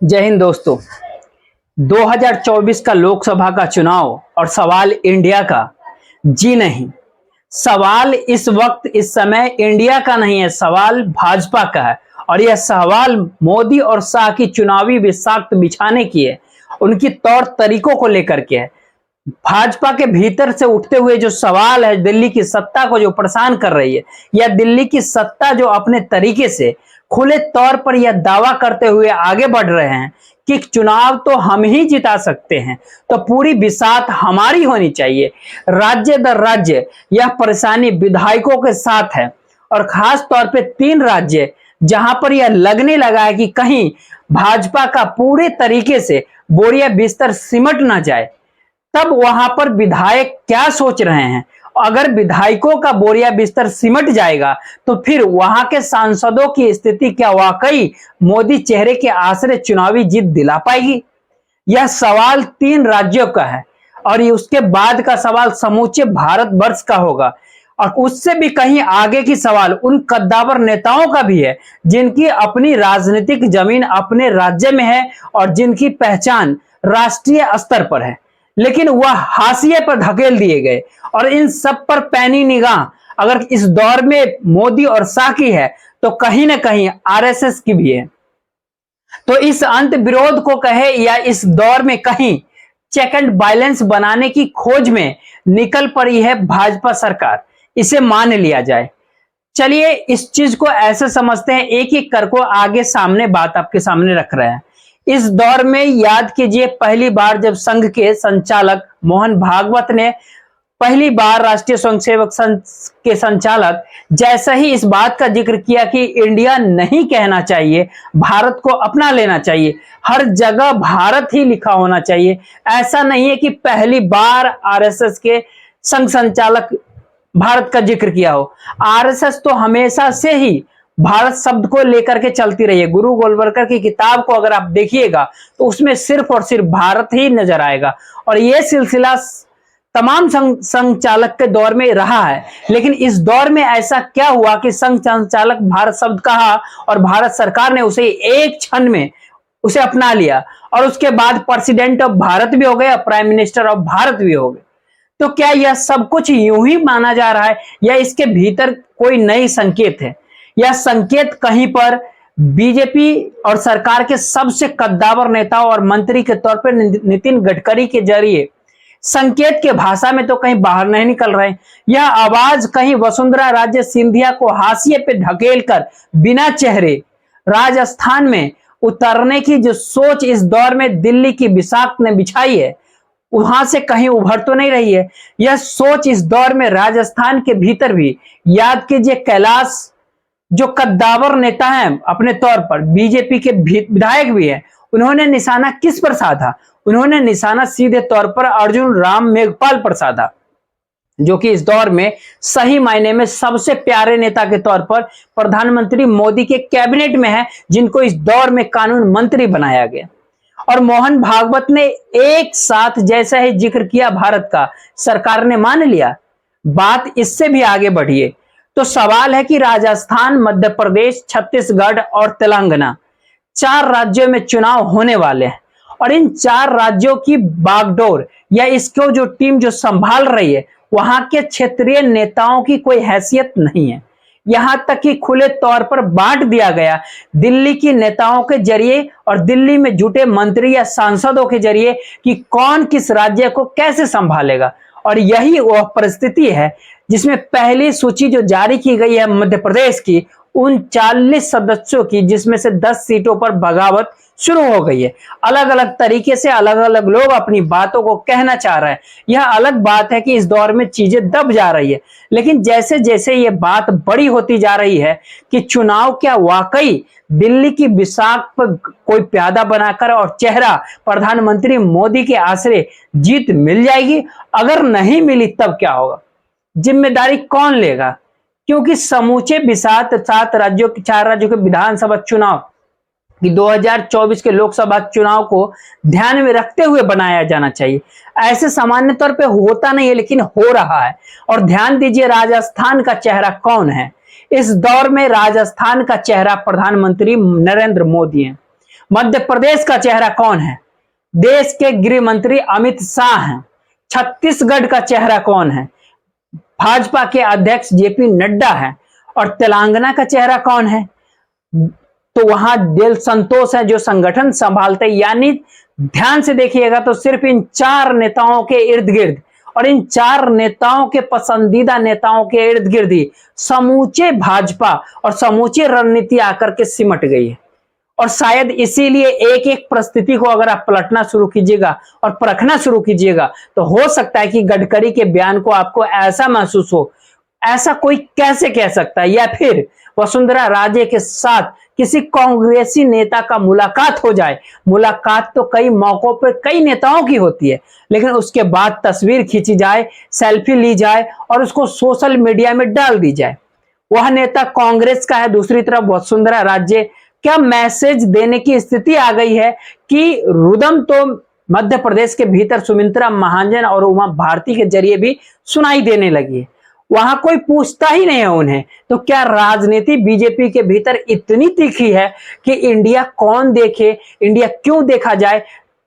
जय हिंद दोस्तों। 2024 का लोकसभा का चुनाव और सवाल इंडिया का। जी नहीं, सवाल इस वक्त इस समय इंडिया का नहीं है, सवाल भाजपा का है। और यह सवाल मोदी और शाह की चुनावी विषाक्त बिछाने की है, उनकी तौर तरीकों को लेकर के है। भाजपा के भीतर से उठते हुए जो सवाल है, दिल्ली की सत्ता को जो परेशान कर रही है, या दिल्ली की सत्ता जो अपने तरीके से खुले तौर पर यह दावा करते हुए आगे बढ़ रहे हैं कि चुनाव तो हम ही जिता सकते हैं, तो पूरी बिसात हमारी होनी चाहिए। राज्य दर राज्य यह परेशानी विधायकों के साथ है, और खास तौर पे 3 राज्य जहां पर यह लगने लगा है कि कहीं भाजपा का पूरे तरीके से बोरिया बिस्तर सिमट ना जाए, तब वहां पर विधायक क्या सोच रहे हैं। अगर विधायकों का बोरिया बिस्तर सिमट जाएगा तो फिर वहां के सांसदों की स्थिति क्या वाकई मोदी चेहरे के आसरे चुनावी जीत दिला पाएगी। यह सवाल 3 राज्यों का है, और उसके बाद का सवाल समूचे भारतवर्ष का होगा। और उससे भी कहीं आगे की सवाल उन कद्दावर नेताओं का भी है जिनकी अपनी राजनीतिक जमीन अपने राज्य में है और जिनकी पहचान राष्ट्रीय स्तर पर है, लेकिन वह हाशिए पर धकेल दिए गए। और इन सब पर पैनी निगाह अगर इस दौर में मोदी और शाह की है तो कहीं ना कहीं आरएसएस की भी है। तो इस अंत विरोध को कहे या इस दौर में कहीं चेक एंड बैलेंस बनाने की खोज में निकल पड़ी है भाजपा सरकार, इसे मान लिया जाए। चलिए इस चीज को ऐसे समझते हैं, एक एक कर को आगे सामने बात आपके सामने रख रहे हैं। इस दौर में याद कीजिए, पहली बार जब संघ के संचालक मोहन भागवत ने पहली बार राष्ट्रीय स्वयंसेवक संघ के संचालक जैसा ही इस बात का जिक्र किया कि इंडिया नहीं कहना चाहिए, भारत को अपना लेना चाहिए, हर जगह भारत ही लिखा होना चाहिए। ऐसा नहीं है कि पहली बार आरएसएस के संघ संचालक भारत का जिक्र किया हो। आरएसएस तो हमेशा से ही भारत शब्द को लेकर के चलती रही है। गुरु गोलवलकर की किताब को अगर आप देखिएगा तो उसमें सिर्फ और सिर्फ भारत ही नजर आएगा, और यह सिलसिला तमाम संचालक के दौर में रहा है। लेकिन इस दौर में ऐसा क्या हुआ कि संघ संचालक भारत शब्द कहा और भारत सरकार ने उसे एक क्षण में उसे अपना लिया, और उसके बाद प्रेसिडेंट ऑफ भारत भी हो गए और प्राइम मिनिस्टर ऑफ भारत भी हो गए। तो क्या यह सब कुछ यूं ही माना जा रहा है, या इसके भीतर कोई नई संकेत है? यह संकेत कहीं पर बीजेपी और सरकार के सबसे कद्दावर नेता और मंत्री के तौर पर नितिन गडकरी के जरिए संकेत के भाषा में तो कहीं बाहर नहीं निकल रहे। यह आवाज कहीं वसुंधरा राजे सिंधिया को हाशिए पे ढकेलकर बिना चेहरे राजस्थान में उतरने की जो सोच इस दौर में दिल्ली की विषाक्त ने बिछाई है, वहां से कहीं उभर तो नहीं रही है। यह सोच इस दौर में राजस्थान के भीतर भी, याद कीजिए कैलाश जो कद्दावर नेता हैं अपने तौर पर, बीजेपी के विधायक भी हैं, उन्होंने निशाना किस पर साधा? उन्होंने निशाना सीधे तौर पर अर्जुन राम मेघवाल पर साधा, जो कि इस दौर में सही मायने में सबसे प्यारे नेता के तौर पर प्रधानमंत्री मोदी के कैबिनेट में है, जिनको इस दौर में कानून मंत्री बनाया गया। और मोहन भागवत ने एक साथ जैसा ही जिक्र किया भारत का, सरकार ने मान लिया। बात इससे भी आगे बढ़िए तो सवाल है कि राजस्थान, मध्य प्रदेश, छत्तीसगढ़ और तेलंगाना 4 राज्यों में चुनाव होने वाले हैं, और इन 4 राज्यों की बागडोर या इसको जो टीम जो संभाल रही है, वहां के क्षेत्रीय नेताओं की कोई हैसियत नहीं है। यहां तक कि खुले तौर पर बांट दिया गया दिल्ली की नेताओं के जरिए और दिल्ली में जुटे मंत्री या सांसदों के जरिए कि कौन किस राज्य को कैसे संभालेगा। और यही वह परिस्थिति है जिसमें पहली सूची जो जारी की गई है मध्य प्रदेश की, उन 40 सदस्यों की, जिसमें से 10 सीटों पर बगावत शुरू हो गई है। अलग अलग तरीके से अलग अलग लोग अपनी बातों को कहना चाह रहे हैं। यह अलग बात है कि इस दौर में चीजें दब जा रही है, लेकिन जैसे जैसे ये बात बड़ी होती जा रही है कि चुनाव क्या वाकई दिल्ली की विशाख पर कोई प्यादा बनाकर और चेहरा प्रधानमंत्री मोदी के आसरे जीत मिल जाएगी, अगर नहीं मिली तब क्या होगा, जिम्मेदारी कौन लेगा? क्योंकि समूचे बिसात 7 राज्यों के 4 राज्यों के विधानसभा चुनाव कि 2024 के लोकसभा चुनाव को ध्यान में रखते हुए बनाया जाना चाहिए। ऐसे सामान्य तौर पे होता नहीं है, लेकिन हो रहा है। और ध्यान दीजिए राजस्थान का चेहरा कौन है इस दौर में? राजस्थान का चेहरा प्रधानमंत्री नरेंद्र मोदी है। मध्य प्रदेश का चेहरा कौन है? देश के गृह मंत्री अमित शाह हैं। छत्तीसगढ़ का चेहरा कौन है? भाजपा के अध्यक्ष जेपी नड्डा है। और तेलंगाना का चेहरा कौन है? तो वहां दिल संतोष है जो संगठन संभालते। यानी ध्यान से देखिएगा तो सिर्फ इन 4 नेताओं के इर्द गिर्द और इन 4 नेताओं के पसंदीदा नेताओं के इर्द गिर्द ही समूचे भाजपा और समूची रणनीति आकर के सिमट गई है। और शायद इसीलिए एक एक परिस्थिति को अगर आप पलटना शुरू कीजिएगा और परखना शुरू कीजिएगा तो हो सकता है कि गडकरी के बयान को आपको ऐसा महसूस हो, ऐसा कोई कैसे कह सकता है, या फिर वसुंधरा राजे के साथ किसी कांग्रेसी नेता का मुलाकात हो जाए। मुलाकात तो कई मौकों पर कई नेताओं की होती है, लेकिन उसके बाद तस्वीर खींची जाए, सेल्फी ली जाए और उसको सोशल मीडिया में डाल दी जाए। वह नेता कांग्रेस का है, दूसरी तरफ वसुंधरा राजे। क्या मैसेज देने की स्थिति आ गई है कि रुदम तो मध्य प्रदेश के भीतर सुमित्रा महाजन और उमा भारती के जरिए भी सुनाई देने लगी है। वहां कोई पूछता ही नहीं है उन्हें। तो क्या राजनीति बीजेपी के भीतर इतनी तीखी है कि इंडिया कौन देखे, इंडिया क्यों देखा जाए?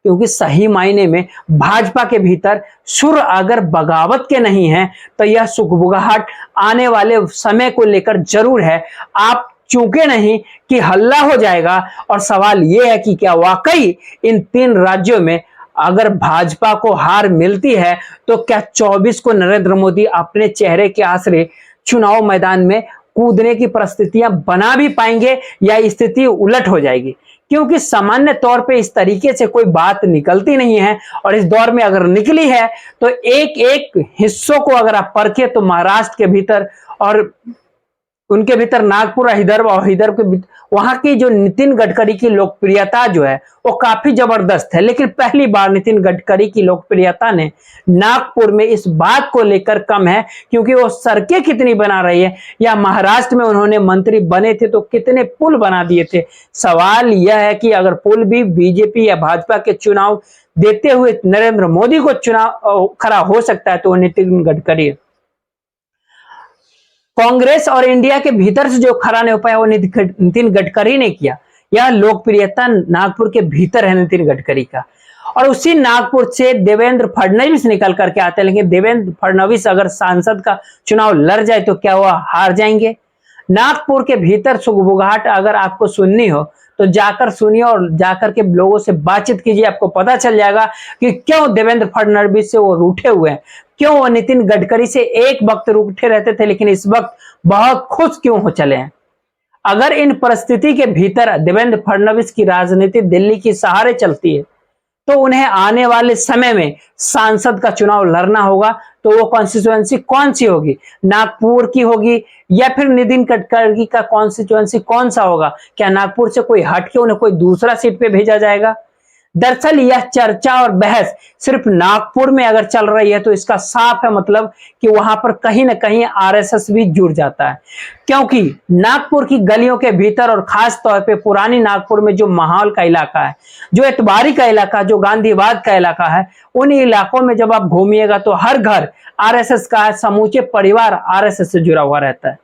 क्योंकि सही मायने में भाजपा के भीतर सुर अगर बगावत के नहीं है तो यह सुगबुगाहट आने वाले समय को लेकर जरूर है। आप चूके नहीं कि हल्ला हो जाएगा। और सवाल यह है कि क्या वाकई इन 3 राज्यों में अगर भाजपा को हार मिलती है तो क्या 24 को नरेंद्र मोदी अपने चेहरे के आसरे चुनाव मैदान में कूदने की परिस्थितियां बना भी पाएंगे या स्थिति उलट हो जाएगी? क्योंकि सामान्य तौर पे इस तरीके से कोई बात निकलती नहीं है। और इस दौर में अगर निकली है तो एक एक हिस्सों को अगर आप परखे तो महाराष्ट्र के भीतर और उनके भीतर नागपुर और हिदर के वहां की जो नितिन गडकरी की लोकप्रियता जो है वो काफी जबरदस्त है। लेकिन पहली बार नितिन गडकरी की लोकप्रियता ने नागपुर में इस बात को लेकर कम है क्योंकि वो सड़कें कितनी बना रही है, या महाराष्ट्र में उन्होंने मंत्री बने थे तो कितने पुल बना दिए थे। सवाल यह है कि अगर पुल भी बीजेपी या भाजपा के चुनाव देते हुए नरेंद्र मोदी को चुनाव खड़ा हो सकता है तो वो नितिन गडकरी। कांग्रेस और इंडिया के भीतर से जो खड़ा नहीं हो पाया वो नितिन गडकरी ने किया। यह लोकप्रियता नागपुर के भीतर है नितिन गडकरी का। और उसी नागपुर से देवेंद्र फडणवीस निकल करके आते हैं। लेकिन देवेंद्र फडणवीस अगर सांसद का चुनाव लड़ जाए तो क्या वह हार जाएंगे? नागपुर के भीतर सुगबुगाहट अगर आपको सुननी हो तो जाकर सुनिए और जाकर के लोगों से बातचीत कीजिए। आपको पता चल जाएगा कि क्यों देवेंद्र फडणवीस से वो रूठे हुए हैं, क्यों वो नितिन गडकरी से एक वक्त रूठे रहते थे लेकिन इस वक्त बहुत खुश क्यों हो चले हैं। अगर इन परिस्थिति के भीतर देवेंद्र फडणवीस की राजनीति दिल्ली की सहारे चलती है तो उन्हें आने वाले समय में सांसद का चुनाव लड़ना होगा। तो वो कॉन्स्टिट्यूएंसी कौन सी होगी? नागपुर की होगी या फिर नितिन गडकरी का कॉन्स्टिट्यूएंसी कौन सा होगा? क्या नागपुर से कोई हट के उन्हें कोई दूसरा सीट पे भेजा जाएगा? दरअसल यह चर्चा और बहस सिर्फ नागपुर में अगर चल रही है तो इसका साफ है मतलब कि वहां पर कहीं ना कहीं आरएसएस भी जुड़ जाता है। क्योंकि नागपुर की गलियों के भीतर और खास तौर पे पुरानी नागपुर में जो माहौल का इलाका है, जो एतबारी का इलाका, जो गांधीवाद का इलाका है, उन इलाकों में जब आप घूमिएगा तो हर घर आरएसएस का है, समूचे परिवार आरएसएस से जुड़ा हुआ रहता है।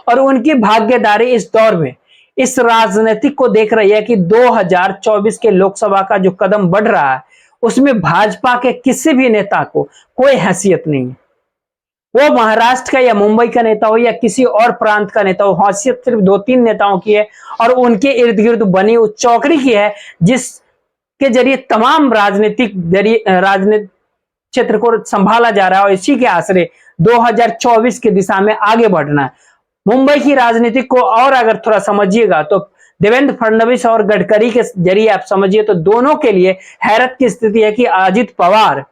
और उनकी भाग्यदारी इस दौर में इस राजनीतिक को देख रही है कि 2024 के लोकसभा का जो कदम बढ़ रहा है उसमें भाजपा के किसी भी नेता को कोई हैसियत नहीं है। वो महाराष्ट्र का या मुंबई का नेता हो या किसी और प्रांत का नेता हो, हैसियत सिर्फ 2-3 नेताओं की है और उनके इर्द गिर्द बनी उस चौकड़ी की है जिसके जरिए तमाम राजनीतिक क्षेत्र को संभाला जा रहा है और इसी के आसरे 2024 की दिशा में आगे बढ़ना है। मुंबई की राजनीति को और अगर थोड़ा समझिएगा तो देवेंद्र फडणवीस और गडकरी के जरिए आप समझिए तो दोनों के लिए हैरत की स्थिति है कि अजित पवार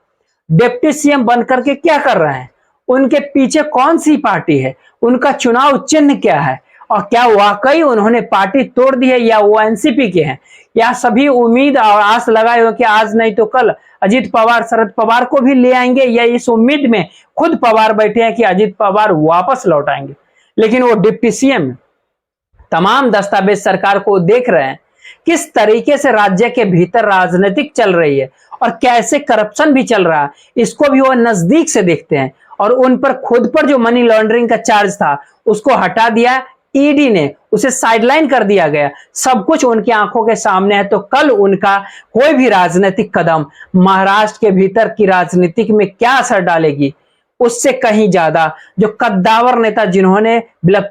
डिप्टी सीएम बनकर के क्या कर रहे हैं, उनके पीछे कौन सी पार्टी है, उनका चुनाव चिन्ह क्या है और क्या वाकई उन्होंने पार्टी तोड़ दी है या वो एनसीपी के हैं, या सभी उम्मीद और आस लगाए हो कि आज नहीं तो कल अजित पवार शरद पवार को भी ले आएंगे, या इस उम्मीद में खुद पवार बैठे हैं कि अजित पवार वापस लौट आएंगे। लेकिन वो डिप्टी सीएम तमाम दस्तावेज सरकार को देख रहे हैं किस तरीके से राज्य के भीतर राजनीतिक चल रही है और कैसे करप्शन भी चल रहा है, इसको भी वो नजदीक से देखते हैं। और उन पर खुद पर जो मनी लॉन्ड्रिंग का चार्ज था उसको हटा दिया ईडी ने, उसे साइडलाइन कर दिया गया, सब कुछ उनकी आंखों के सामने है, तो कल उनका कोई भी राजनीतिक कदम महाराष्ट्र के भीतर की राजनीतिक में क्या असर डालेगी, उससे कहीं ज्यादा जो कद्दावर नेता जिन्होंने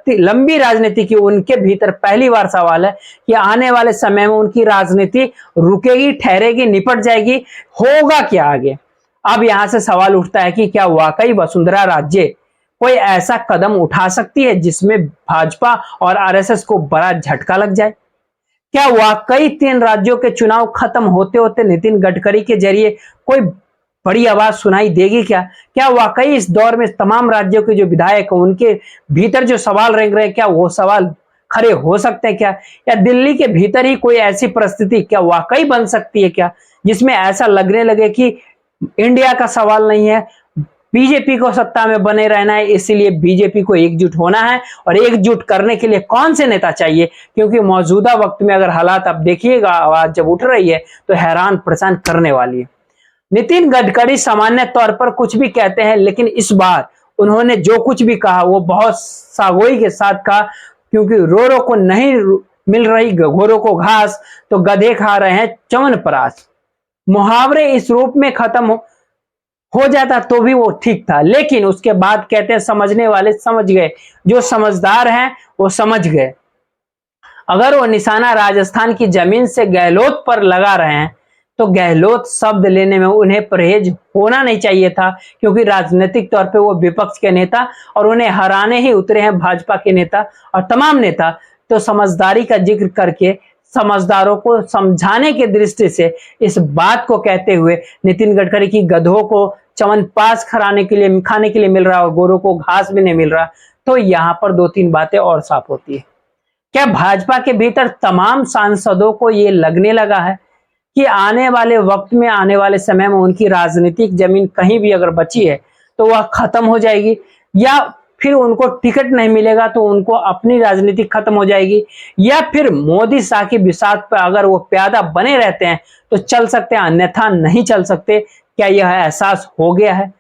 लंबी राजनीति की, उनके भीतर पहली बार सवाल है कि आने वाले समय में उनकी राजनीति रुकेगी, ठहरेगी, निपट जाएगी, होगा क्या आगे। अब यहां से सवाल उठता है कि क्या वाकई वसुंधरा राजे कोई ऐसा कदम उठा सकती है जिसमें भाजपा और आरएसएस को बड़ा झटका लग जाए। क्या वाकई 3 राज्यों के चुनाव खत्म होते होते नितिन गडकरी के जरिए कोई बड़ी आवाज सुनाई देगी क्या? क्या वाकई इस दौर में तमाम राज्यों के जो विधायक हैं उनके भीतर जो सवाल रेंग रहे हैं, क्या वो सवाल खड़े हो सकते हैं क्या? या दिल्ली के भीतर ही कोई ऐसी परिस्थिति क्या वाकई बन सकती है क्या, जिसमें ऐसा लगने लगे कि इंडिया का सवाल नहीं है, बीजेपी को सत्ता में बने रहना है, इसीलिए बीजेपी को एकजुट होना है। और एकजुट करने के लिए कौन से नेता चाहिए, क्योंकि मौजूदा वक्त में अगर हालात अब देखिएगा, आवाज जब उठ रही है तो हैरान परेशान करने वाली है। नितिन गडकरी सामान्य तौर पर कुछ भी कहते हैं, लेकिन इस बार उन्होंने जो कुछ भी कहा वो बहुत सागोई के साथ कहा, क्योंकि रोरो को नहीं मिल रही घोरों को घास, तो गधे खा रहे हैं च्यवनप्राश। मुहावरे इस रूप में खत्म हो जाता तो भी वो ठीक था, लेकिन उसके बाद कहते हैं समझने वाले समझ गए, जो समझदार हैं वो समझ गए। अगर वो निशाना राजस्थान की जमीन से गहलोत पर लगा रहे हैं तो गहलोत शब्द लेने में उन्हें परहेज होना नहीं चाहिए था, क्योंकि राजनीतिक तौर पे वो विपक्ष के नेता और उन्हें हराने ही उतरे हैं भाजपा के नेता और तमाम नेता। तो समझदारी का जिक्र करके समझदारों को समझाने की दृष्टि से इस बात को कहते हुए नितिन गडकरी की गधों को च्यवनप्राश खाने के लिए मिल रहा और गोरों को घास भी नहीं मिल रहा, तो यहां पर 2-3 बातें और साफ होती है। क्या भाजपा के भीतर तमाम सांसदों को यह लगने लगा है कि आने वाले वक्त में, आने वाले समय में उनकी राजनीतिक जमीन कहीं भी अगर बची है तो वह खत्म हो जाएगी, या फिर उनको टिकट नहीं मिलेगा तो उनको अपनी राजनीति खत्म हो जाएगी, या फिर मोदी शाह की बिसात पर अगर वो प्यादा बने रहते हैं तो चल सकते हैं, अन्यथा नहीं चल सकते? क्या यह एहसास हो गया है,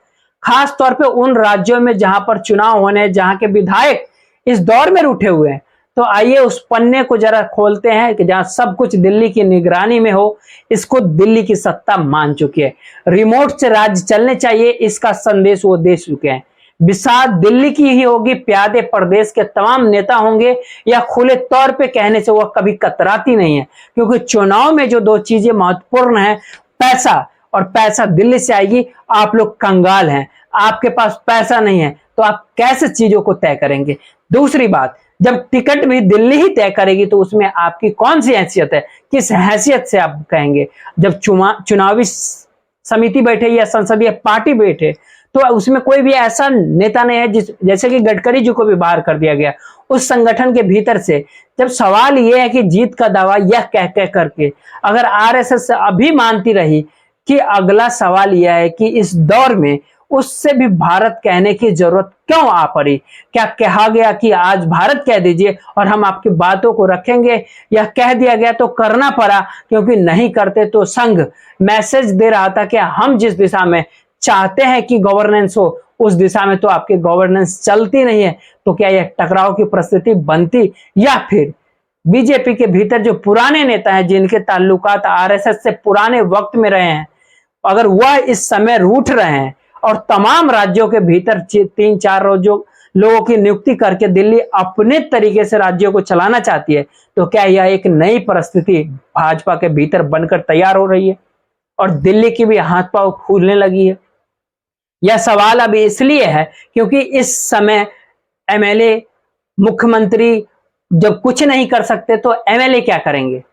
खास तौर पे उन राज्यों में जहां पर चुनाव होने, जहां के विधायक इस दौर में उठे हुए हैं? तो आइए उस पन्ने को जरा खोलते हैं कि जहां सब कुछ दिल्ली की निगरानी में हो, इसको दिल्ली की सत्ता मान चुकी है, रिमोट से राज्य चलने चाहिए, इसका संदेश वो दे चुके हैं। बिसात दिल्ली की ही होगी, प्यादे प्रदेश के तमाम नेता होंगे, या खुले तौर पे कहने से वह कभी कतराती नहीं है, क्योंकि चुनाव में जो 2 चीजें महत्वपूर्ण है, पैसा, और पैसा दिल्ली से आएगी। आप लोग कंगाल हैं, आपके पास पैसा नहीं है, तो आप कैसे चीजों को तय करेंगे? दूसरी बात, जब टिकट भी दिल्ली ही तय करेगी तो उसमें आपकी कौन सी हैसियत है, किस हैसियत से आप कहेंगे? जब चुनावी समिति बैठे या संसदीय पार्टी बैठे तो उसमें कोई भी ऐसा नेता नहीं है जैसे कि गडकरी जी को भी बाहर कर दिया गया उस संगठन के भीतर से। जब सवाल यह है कि जीत का दावा यह कह करके अगर आरएसएस अभी मानती रही, कि अगला सवाल यह है कि इस दौर में उससे भी भारत कहने की जरूरत क्यों आ पड़ी? क्या कहा गया कि आज भारत कह दीजिए और हम आपकी बातों को रखेंगे, या कह दिया गया तो करना पड़ा, क्योंकि नहीं करते तो संघ मैसेज दे रहा था कि हम जिस दिशा में चाहते हैं कि गवर्नेंस हो उस दिशा में तो आपकी गवर्नेंस चलती नहीं है? तो क्या यह टकराव की परिस्थिति बनती, या फिर बीजेपी के भीतर जो पुराने नेता हैं जिनके ताल्लुकात आरएसएस से पुराने वक्त में रहे हैं, अगर वह इस समय रूठ रहे हैं और तमाम राज्यों के भीतर 3-4 लोगों की नियुक्ति करके दिल्ली अपने तरीके से राज्यों को चलाना चाहती है, तो क्या यह एक नई परिस्थिति भाजपा के भीतर बनकर तैयार हो रही है और दिल्ली की भी हाथ पांव फूलने लगी है? यह सवाल अभी इसलिए है क्योंकि इस समय एमएलए, मुख्यमंत्री जब कुछ नहीं कर सकते तो एमएलए क्या करेंगे?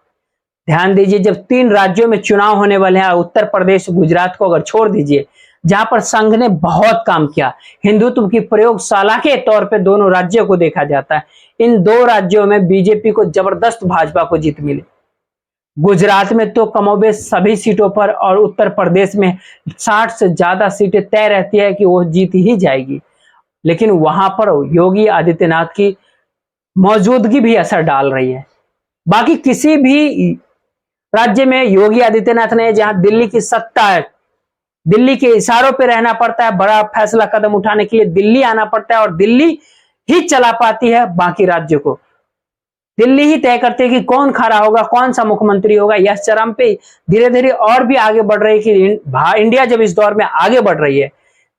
ध्यान दीजिए, जब 3 राज्यों में चुनाव होने वाले हैं, उत्तर प्रदेश, गुजरात को अगर छोड़ दीजिए, जहां पर संघ ने बहुत काम किया, हिंदुत्व की प्रयोगशाला के तौर पे दोनों राज्यों को देखा जाता है, इन 2 राज्यों में बीजेपी को जबरदस्त भाजपा को जीत मिली। गुजरात में तो कमोबेश सभी सीटों पर, और उत्तर प्रदेश में 60 से ज्यादा सीटें तय रहती है कि वो जीत ही जाएगी, लेकिन वहां पर योगी आदित्यनाथ की मौजूदगी भी असर डाल रही है। बाकी किसी भी राज्य में योगी आदित्यनाथ ने, जहां दिल्ली की सत्ता है, दिल्ली के इशारों पे रहना पड़ता है, बड़ा फैसला कदम उठाने के लिए दिल्ली आना पड़ता है और दिल्ली ही चला पाती है बाकी राज्यों को। दिल्ली ही तय करती है कि कौन खड़ा होगा, कौन सा मुख्यमंत्री होगा। यह चरम पे धीरे धीरे और भी आगे बढ़ रही है कि इंडिया जब इस दौर में आगे बढ़ रही है,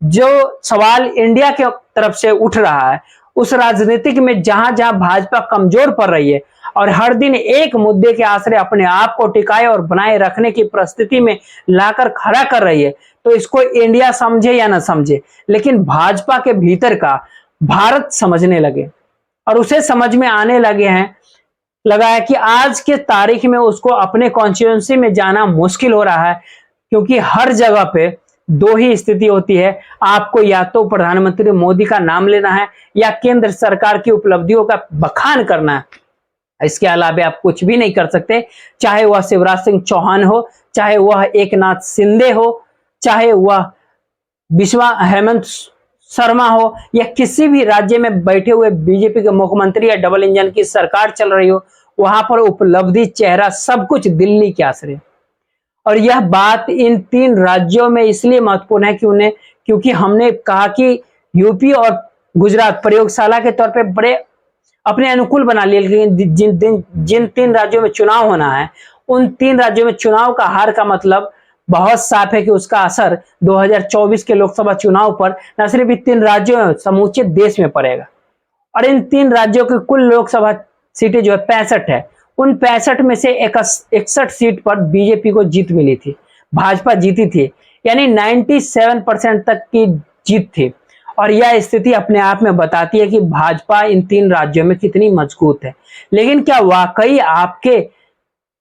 जो सवाल इंडिया के तरफ से उठ रहा है उस राजनीतिक में जहां जहां भाजपा कमजोर पड़ रही है और हर दिन एक मुद्दे के आश्रय अपने आप को टिकाए और बनाए रखने की परिस्थिति में लाकर खड़ा कर रही है, तो इसको इंडिया समझे या ना समझे, लेकिन भाजपा के भीतर का भारत समझने लगे और उसे समझ में आने लगा है कि आज के तारीख में उसको अपने कॉन्स्टिट्यूंसी में जाना मुश्किल हो रहा है, क्योंकि हर जगह पे दो ही स्थिति होती है, आपको या तो प्रधानमंत्री मोदी का नाम लेना है या केंद्र सरकार की उपलब्धियों का बखान करना है। इसके अलावा आप कुछ भी नहीं कर सकते, चाहे वह शिवराज सिंह चौहान हो, चाहे वह एकनाथ शिंदे हो, चाहे वह हेमंत शर्मा हो, या किसी भी राज्य में बैठे हुए बीजेपी के मुख्यमंत्री या डबल इंजन की सरकार चल रही हो, वहां पर उपलब्धि चेहरा सब कुछ दिल्ली के आश्रय। और यह बात इन 3 राज्यों में इसलिए महत्वपूर्ण है कि क्योंकि हमने कहा कि यूपी और गुजरात प्रयोगशाला के तौर पे बड़े अपने अनुकूल बना लिए, लेकिन जिन 3 राज्यों में चुनाव होना है उन 3 राज्यों में चुनाव का हार का मतलब बहुत साफ है कि उसका असर 2024 के लोकसभा चुनाव पर न सिर्फ इन 3 राज्यों में समूचे देश में पड़ेगा। और इन 3 राज्यों की कुल लोकसभा सीटें जो है 65 है, उन 65 में से 61 सीट पर बीजेपी को जीत मिली थी, भाजपा जीती थी, यानी 97% तक की जीत थी। और यह स्थिति अपने आप में बताती है कि भाजपा इन 3 राज्यों में कितनी मजबूत है। लेकिन क्या वाकई आपके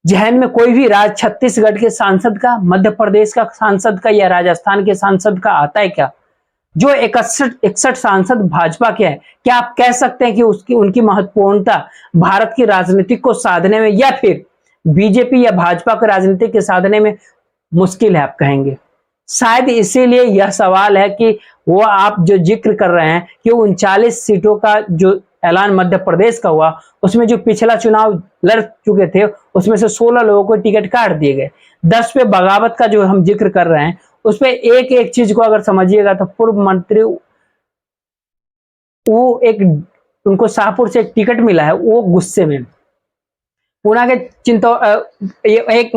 जहन में कोई भी राज्य छत्तीसगढ़ के सांसद का, मध्य प्रदेश का सांसद का या राजस्थान के सांसद का आता है क्या? जो 61 सांसद भाजपा के हैं, क्या आप कह सकते हैं कि उनकी महत्वपूर्णता भारत की राजनीति को साधने में या फिर बीजेपी या भाजपा को राजनीति के साधने में मुश्किल है, आप कहेंगे? शायद इसीलिए यह सवाल है कि वो आप जो जिक्र कर रहे हैं कि 39 सीटों का जो ऐलान मध्य प्रदेश का हुआ, उसमें जो पिछला चुनाव लड़ चुके थे उसमें से 16 लोगों को टिकट काट दिए गए। 10 पे बगावत का जो हम जिक्र कर रहे हैं, उस पे एक एक चीज को अगर समझिएगा तो पूर्व मंत्री वो एक उनको शाहपुर से एक टिकट मिला है, वो गुस्से में उना के चिंता एक